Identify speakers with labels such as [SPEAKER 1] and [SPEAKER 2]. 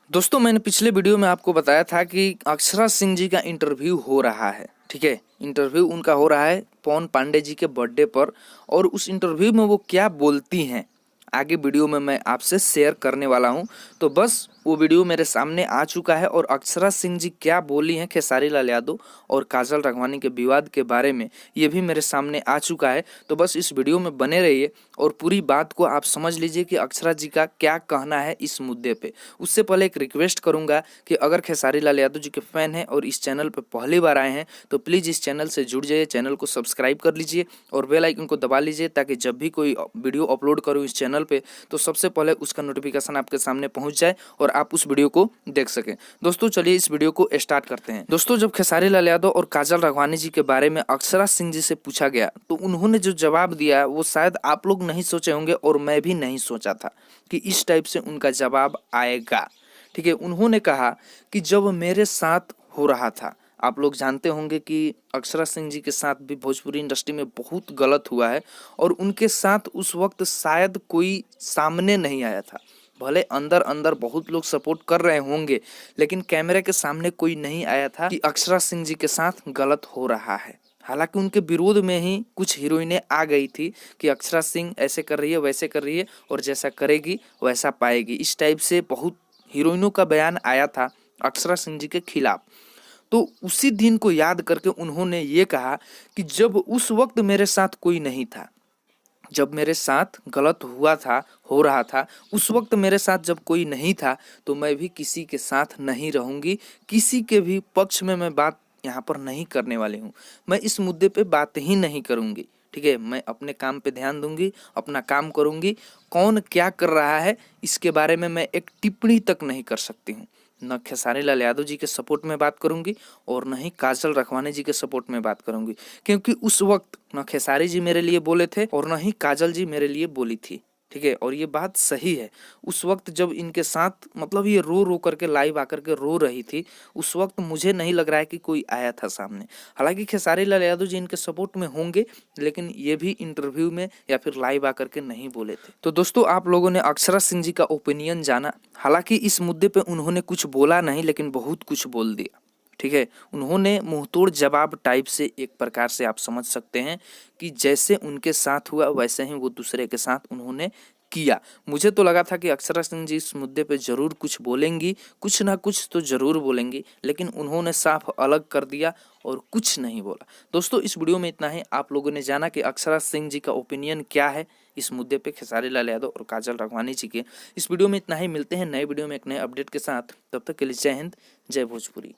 [SPEAKER 1] दोस्तों मैंने पिछले वीडियो में आपको बताया था कि अक्षरा सिंह जी का इंटरव्यू हो रहा है। ठीक है, इंटरव्यू उनका हो रहा है पवन पांडे जी के बर्थडे पर। और उस इंटरव्यू में वो क्या बोलती हैं आगे वीडियो में मैं आपसे शेयर करने वाला हूं। तो बस वो वीडियो मेरे सामने आ चुका है और अक्षरा सिंह जी क्या बोली हैं खेसारी लाल यादव और काजल राघवानी के विवाद के बारे में, ये भी मेरे सामने आ चुका है। तो बस इस वीडियो में बने रहिए और पूरी बात को आप समझ लीजिए कि अक्षरा जी का क्या कहना है इस मुद्दे पे। उससे पहले एक रिक्वेस्ट करूंगा कि अगर खेसारी लाल यादव जी के फैन हैं और इस चैनल पर पहली बार आए हैं तो प्लीज़ इस चैनल से जुड़ जाइए, चैनल को सब्सक्राइब कर लीजिए और बेल आइकन को दबा लीजिए ताकि जब भी कोई वीडियो अपलोड करूँ इस चैनल पे तो सबसे पहले उसका नोटिफिकेशन आपके सामने पहुंच जाए और आप उस वीडियो को देख सकें। दोस्तों चलिए इस वीडियो को स्टार्ट करते हैं। दोस्तों जब खेसारी लाल यादव और काजल राघवानी जी के बारे में अक्षरा सिंह जी से पूछा गया तो उन्होंने जो जवाब दिया वो शायद आप लोग नहीं सोचे होंगे और मैं भी नहीं सोचा था कि इस टाइप से उनका जवाब आएगा। ठीक है, उन्होंने कहा कि जब मेरे साथ हो रहा था, आप लोग जानते होंगे कि अक्षरा सिंह जी के साथ भी भोजपुरी इंडस्ट्री में बहुत गलत हुआ है और उनके साथ उस वक्त शायद कोई सामने नहीं आया था। भले अंदर अंदर बहुत लोग सपोर्ट कर रहे होंगे लेकिन कैमरे के सामने कोई नहीं आया था कि अक्षरा सिंह जी के साथ गलत हो रहा है। हालांकि उनके विरोध में ही कुछ हीरोइनें आ गई थी कि अक्षरा सिंह ऐसे कर रही है वैसे कर रही है और जैसा करेगी वैसा पाएगी, इस टाइप से बहुत हीरोइनों का बयान आया था अक्षरा सिंह जी के खिलाफ। तो उसी दिन को याद करके उन्होंने ये कहा कि जब उस वक्त मेरे साथ कोई नहीं था, जब मेरे साथ गलत हुआ था, हो रहा था, उस वक्त मेरे साथ जब कोई नहीं था तो मैं भी किसी के साथ नहीं रहूंगी, किसी के भी पक्ष में मैं बात यहाँ पर नहीं करने वाली हूँ। मैं इस मुद्दे पे बात ही नहीं करूँगी। ठीक है, मैं अपने काम पे ध्यान दूंगी, अपना काम करूंगी। कौन क्या कर रहा है इसके बारे में मैं एक टिप्पणी तक नहीं कर सकती हूँ। न खेसारी लाल यादव जी के सपोर्ट में बात करूंगी और न ही काजल राघवानी जी के सपोर्ट में बात करूंगी, क्योंकि उस वक्त न खेसारी जी मेरे लिए बोले थे और न ही काजल जी मेरे लिए बोली थी। ठीक है, और ये बात सही है। उस वक्त जब इनके साथ मतलब ये रो रो करके लाइव आकर के रो रही थी, उस वक्त मुझे नहीं लग रहा है कि कोई आया था सामने। हालांकि खेसारी लाल यादव जी इनके सपोर्ट में होंगे लेकिन ये भी इंटरव्यू में या फिर लाइव आकर के नहीं बोले थे। तो दोस्तों आप लोगों ने अक्षरा सिंह जी का ओपिनियन जाना। हालांकि इस मुद्दे पे उन्होंने कुछ बोला नहीं लेकिन बहुत कुछ बोल दिया। ठीक है, उन्होंने मुंहतोड़ जवाब टाइप से, एक प्रकार से आप समझ सकते हैं कि जैसे उनके साथ हुआ वैसे ही वो दूसरे के साथ उन्होंने किया। मुझे तो लगा था कि अक्षरा सिंह जी इस मुद्दे पे जरूर कुछ बोलेंगी, कुछ ना कुछ तो जरूर बोलेंगी, लेकिन उन्होंने साफ अलग कर दिया और कुछ नहीं बोला। दोस्तों इस वीडियो में इतना ही। आप लोगों ने जाना कि अक्षरा सिंह जी का ओपिनियन क्या है इस मुद्दे पे खेसारी लाल यादव और काजल राघवानी जी के। इस वीडियो में इतना ही, मिलते हैं नए वीडियो में एक नए अपडेट के साथ। तब तक के लिए जय हिंद, जय भोजपुरी।